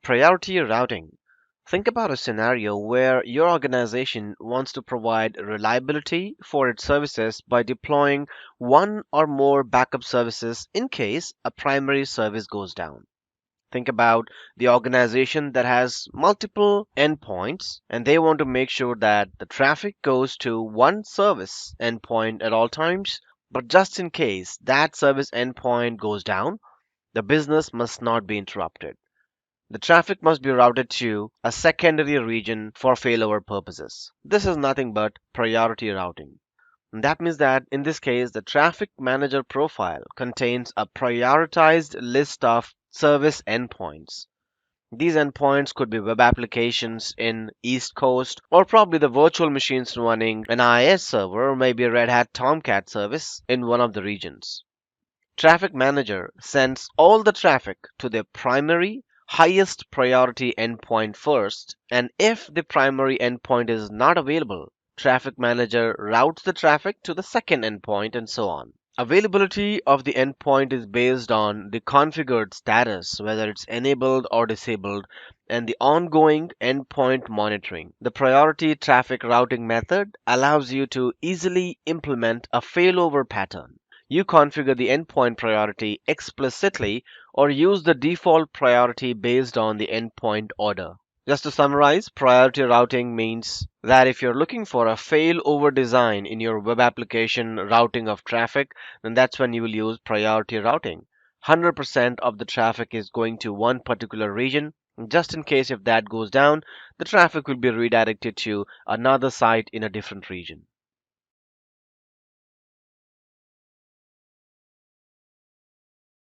Priority routing. Think about a scenario where your organization wants to provide reliability for its services by deploying one or more backup services in case a primary service goes down. Think about the organization that has multiple endpoints and they want to make sure that the traffic goes to one service endpoint at all times. But just in case that service endpoint goes down, the business must not be interrupted. The traffic must be routed to a secondary region for failover purposes. This is nothing but priority routing. And that means that in this case, the traffic manager profile contains a prioritized list of service endpoints. These endpoints could be web applications in East Coast or probably the virtual machines running an IIS server or maybe a Red Hat Tomcat service in one of the regions. Traffic Manager sends all the traffic to the primary, highest priority endpoint first, and if the primary endpoint is not available, Traffic Manager routes the traffic to the second endpoint and so on. Availability of the endpoint is based on the configured status, whether it's enabled or disabled, and the ongoing endpoint monitoring. The priority traffic routing method allows you to easily implement a failover pattern. You configure the endpoint priority explicitly or use the default priority based on the endpoint order. Just to summarize, priority routing means that if you're looking for a failover design in your web application routing of traffic, then that's when you will use priority routing. 100% of the traffic is going to one particular region. Just in case if that goes down, the traffic will be redirected to another site in a different region.